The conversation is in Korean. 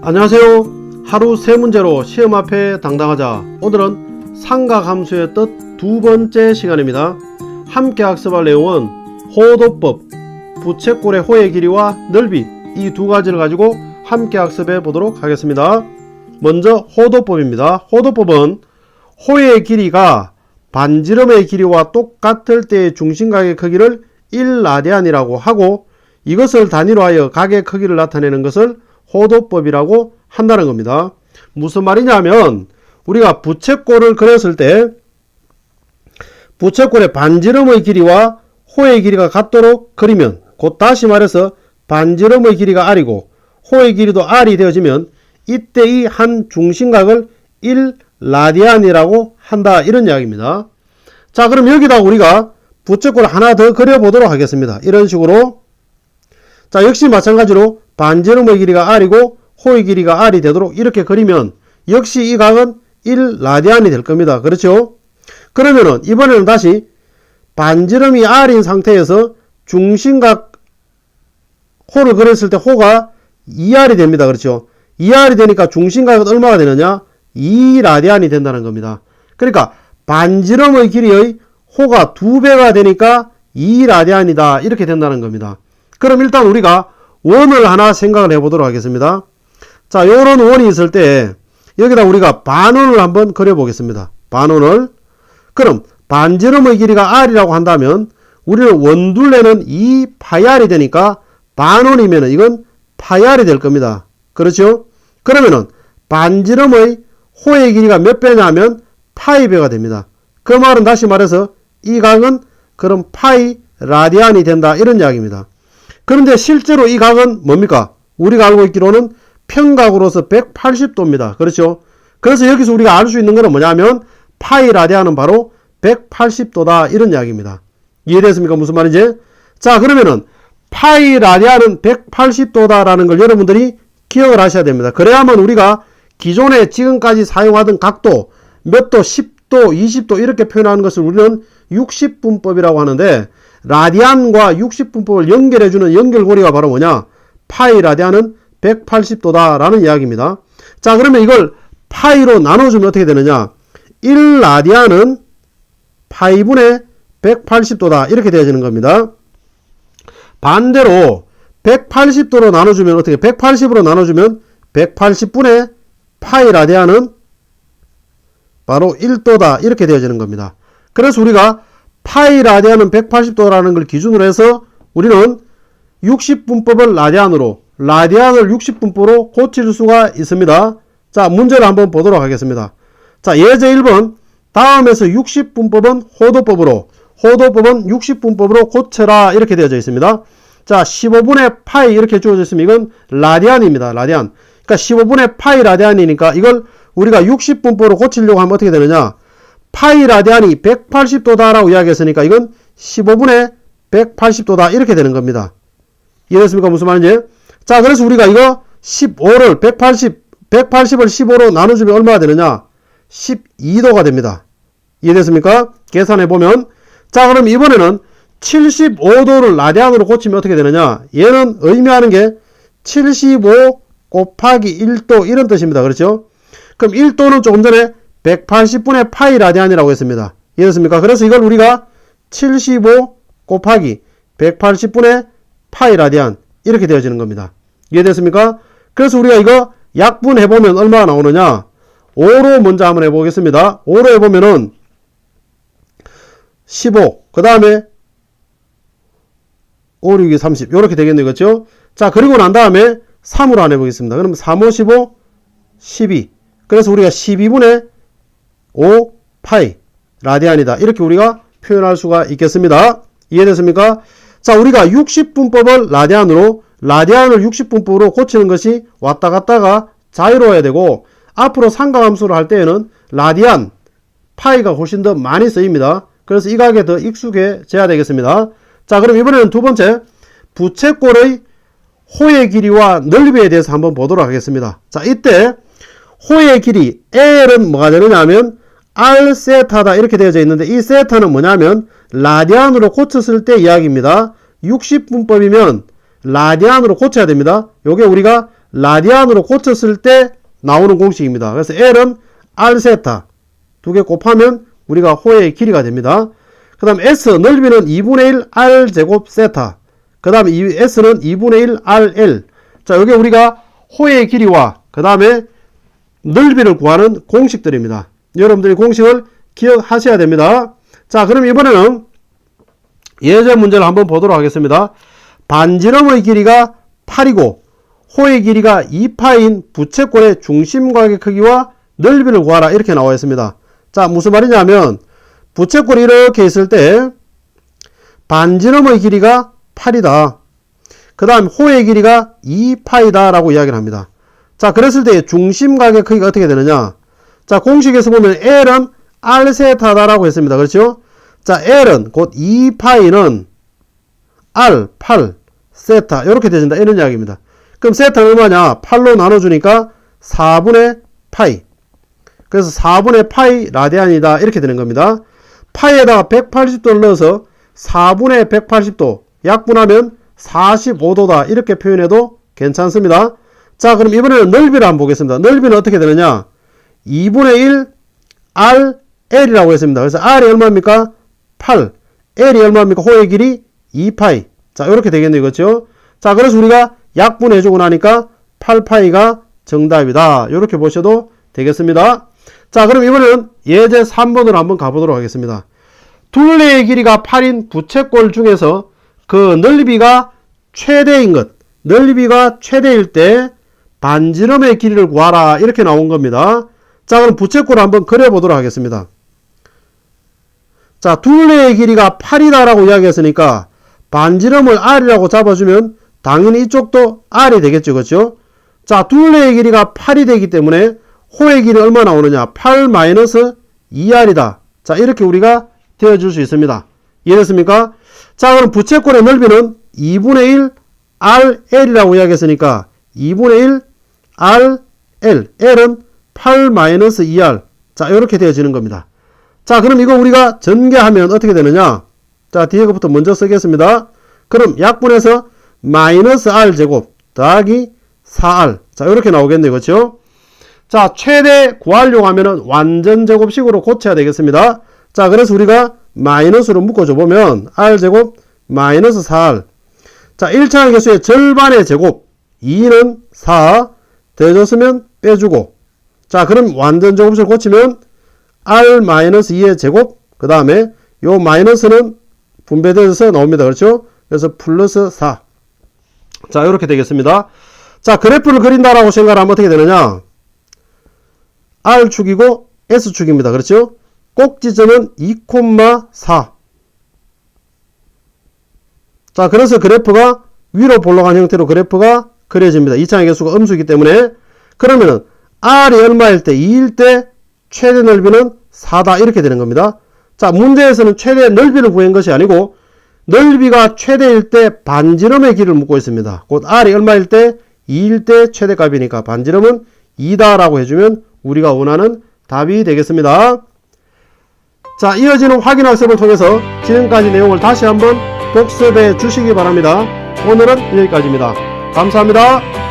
안녕하세요. 하루 세 문제로 시험 앞에 당당하자. 오늘은 삼각함수의 뜻 두 번째 시간입니다. 함께 학습할 내용은 호도법, 부채꼴의 호의 길이와 넓이, 이 두 가지를 가지고 함께 학습해 보도록 하겠습니다. 먼저 호도법입니다. 호도법은 호의 길이가 반지름의 길이와 똑같을 때의 중심각의 크기를 1라디안이라고 하고, 이것을 단위로 하여 각의 크기를 나타내는 것을 호도법이라고 한다는 겁니다. 무슨 말이냐면, 우리가 부채꼴을 그렸을 때 부채꼴의 반지름의 길이와 호의 길이가 같도록 그리면, 곧 다시 말해서 반지름의 길이가 r이고 호의 길이도 r이 되어지면 이때 이 한 중심각을 1라디안이라고 한다, 이런 이야기입니다. 자, 그럼 여기다 우리가 부채꼴 하나 더 그려보도록 하겠습니다. 이런 식으로. 자, 역시 마찬가지로 반지름의 길이가 r이고 호의 길이가 r이 되도록 이렇게 그리면 역시 이 각은 1라디안이 될 겁니다. 그렇죠? 그러면은 이번에는 다시 반지름이 r인 상태에서 중심각 호를 그렸을 때 호가 2r이 됩니다. 그렇죠? 2r이 되니까 중심각은 얼마가 되느냐? 2라디안이 된다는 겁니다. 그러니까 반지름의 길이의 호가 2배가 되니까 2라디안이다, 이렇게 된다는 겁니다. 그럼 일단 우리가 원을 하나 생각을 해보도록 하겠습니다. 자, 요런 원이 있을 때 여기다 우리가 반원을 한번 그려보겠습니다. 반원을. 그럼 반지름의 길이가 r이라고 한다면 우리는 원둘레는 2파이r이 되니까 반원이면 이건 파이r이 될 겁니다. 그렇죠? 그러면은 반지름의 호의 길이가 몇 배냐면 파이배가 됩니다. 그 말은 다시 말해서 이 각은 그럼 파이 라디안이 된다, 이런 이야기입니다. 그런데 실제로 이 각은 뭡니까? 우리가 알고 있기로는 평각으로서 180도입니다. 그렇죠? 그래서 여기서 우리가 알 수 있는 것은 뭐냐면 파이 라디안은 바로 180도다, 이런 이야기입니다. 이해됐습니까? 무슨 말인지? 자, 그러면은 파이 라디안은 180도다라는 걸 여러분들이 기억을 하셔야 됩니다. 그래야만 우리가 기존에 지금까지 사용하던 각도 몇 도, 10도, 20도 이렇게 표현하는 것을 우리는 60분법이라고 하는데, 라디안과 60분법을 연결해주는 연결고리가 바로 뭐냐? 파이 라디안은 180도다 라는 이야기입니다. 자, 그러면 이걸 파이로 나눠주면 어떻게 되느냐? 1라디안은 파이분의 180도다, 이렇게 되어지는 겁니다. 반대로 180도로 나눠주면 어떻게? 180으로 나눠주면 180분의 파이 라디안은 바로 1도다, 이렇게 되어지는 겁니다. 그래서 우리가 파이 라디안은 180도라는 걸 기준으로 해서 우리는 60분법을 라디안을 60분법으로 고칠 수가 있습니다. 자, 문제를 한번 보도록 하겠습니다. 자, 예제 1번. 다음에서 60분법은 호도법은 60분법으로 고쳐라, 이렇게 되어져 있습니다. 자, 15분의 파이 이렇게 주어져 있으면 이건 라디안입니다. 라디안. 그러니까 15분의 파이 라디안이니까 이걸 우리가 60분법으로 고치려고 하면 어떻게 되느냐? 파이 라디안이 180도다라고 이야기했으니까 이건 15분의 180도다, 이렇게 되는 겁니다. 이해됐습니까? 무슨 말인지? 자, 그래서 우리가 이거 15를 180을 15로 나눠주면 얼마가 되느냐? 12도가 됩니다. 이해됐습니까? 계산해보면. 자, 그럼 이번에는 75도를 라디안으로 고치면 어떻게 되느냐? 얘는 의미하는 게 75 곱하기 1도, 이런 뜻입니다. 그렇죠? 그럼 1도는 조금 전에 180분의 파이 라디안이라고 했습니다. 이해됐습니까? 그래서 이걸 우리가 75 곱하기 180분의 파이 라디안, 이렇게 되어지는 겁니다. 이해됐습니까? 그래서 우리가 이거 약분해보면 얼마나 나오느냐? 5로 먼저 한번 해보겠습니다. 5로 해보면은 15, 그 다음에 5, 6이 30, 요렇게 되겠네요. 그렇죠? 자, 그리고 난 다음에 3으로 안 해보겠습니다. 그럼 3, 5, 15, 12. 그래서 우리가 12분의 5 파이 라디안이다, 이렇게 우리가 표현할 수가 있겠습니다. 이해됐습니까? 자, 우리가 60분법을 라디안을 60분법으로 고치는 것이 왔다 갔다가 자유로워야 되고, 앞으로 삼각함수를 할 때에는 라디안, 파이가 훨씬 더 많이 쓰입니다. 그래서 이 각에 더 익숙해져야 되겠습니다. 자, 그럼 이번에는 두 번째, 부채꼴의 호의 길이와 넓이에 대해서 한번 보도록 하겠습니다. 자, 이때 호의 길이 L은 뭐가 되느냐 하면 R 세타다, 이렇게 되어져 있는데, 이 세타는 뭐냐면 라디안으로 고쳤을 때 이야기입니다. 60분법이면 라디안으로 고쳐야 됩니다. 요게 우리가 라디안으로 고쳤을 때 나오는 공식입니다. 그래서 L은 R세타 두 개 곱하면 우리가 호의 길이가 됩니다. 그 다음 S 넓이는 2분의 1 R제곱 세타. 그 다음에 S는 2분의 1 RL. 자, 여기 우리가 호의 길이와 그 다음에 넓이를 구하는 공식들입니다. 여러분들이 공식을 기억하셔야 됩니다. 자, 그럼 이번에는 예제 문제를 한번 보도록 하겠습니다. 반지름의 길이가 8이고 호의 길이가 2파인 부채꼴의 중심각의 크기와 넓이를 구하라 이렇게 나와 있습니다. 자, 무슨 말이냐면 부채꼴이 이렇게 있을 때 반지름의 길이가 8이다. 그 다음 호의 길이가 2파이다 라고 이야기를 합니다. 자, 그랬을 때 중심각의 크기가 어떻게 되느냐. 자, 공식에서 보면 L은 R세타다 라고 했습니다. 그렇죠? 자, L은 곧 2파이는 R, 8, 세타 이렇게 되진다 이런 이야기입니다. 그럼 세타는 얼마냐? 8로 나눠주니까 4분의 파이. 그래서 4분의 파이 라디안이다 이렇게 되는 겁니다. 파이에다가 180도를 넣어서 4분의 180도 약분하면 45도다 이렇게 표현해도 괜찮습니다. 자, 그럼 이번에는 넓이를 한번 보겠습니다. 넓이는 어떻게 되느냐? 2분의 1 RL이라고 했습니다. 그래서 R이 얼마입니까? 8. L이 얼마입니까? 호의 길이 2파이. 자, 이렇게 되겠네요. 그렇죠? 자, 그래서 우리가 약분해주고 나니까 8파이가 정답이다. 이렇게 보셔도 되겠습니다. 자, 그럼 이번에는 예제 3번으로 한번 가보도록 하겠습니다. 둘레의 길이가 8인 부채꼴 중에서 그 넓이가 최대인 것, 넓이가 최대일 때 반지름의 길이를 구하라 이렇게 나온 겁니다. 자, 그럼 부채꼴을 한번 그려보도록 하겠습니다. 자, 둘레의 길이가 8이다 라고 이야기했으니까 반지름을 R이라고 잡아주면 당연히 이쪽도 R이 되겠죠. 그렇죠? 자, 둘레의 길이가 8이 되기 때문에 호의 길이 얼마 나오느냐? 8 마이너스 2R이다. 자, 이렇게 우리가 되어줄 수 있습니다. 이해됐습니까? 자, 그럼 부채꼴의 넓이는 2분의 1 RL이라고 이야기했으니까 2분의 1 RL. L은 8 마이너스 2R. 자, 이렇게 되어지는 겁니다. 자, 그럼 이거 우리가 전개하면 어떻게 되느냐? 자, 뒤에 것부터 먼저 쓰겠습니다. 그럼 약분해서 마이너스 R제곱 더하기 4R. 자, 이렇게 나오겠네요. 그렇죠? 자, 최대 구하려고 하면은 완전 제곱식으로 고쳐야 되겠습니다. 자, 그래서 우리가 마이너스로 묶어줘 보면 R제곱 마이너스 4R. 자, 1차항 개수의 절반의 제곱 2는 4 더해줬으면 빼주고. 자, 그럼 완전 제곱식을 고치면 R 마이너스 2의 제곱 그 다음에 요 마이너스는 분배되어서 나옵니다. 그렇죠? 그래서 플러스 4. 자, 이렇게 되겠습니다. 자, 그래프를 그린다라고 생각하면 어떻게 되느냐? R축이고 S축입니다. 그렇죠? 꼭지점은 2,4. 자, 그래서 그래프가 위로 볼록한 형태로 그래프가 그려집니다. 2차항의 개수가 음수이기 때문에. 그러면은 R이 얼마일 때? 2일 때 최대 넓이는 4다. 이렇게 되는 겁니다. 자, 문제에서는 최대 넓이를 구한 것이 아니고 넓이가 최대일 때 반지름의 길이를 묻고 있습니다. 곧 R이 얼마일 때? 2일 때 최대값이니까 반지름은 2다 라고 해주면 우리가 원하는 답이 되겠습니다. 자, 이어지는 확인학습을 통해서 지금까지 내용을 다시 한번 복습해 주시기 바랍니다. 오늘은 여기까지입니다. 감사합니다.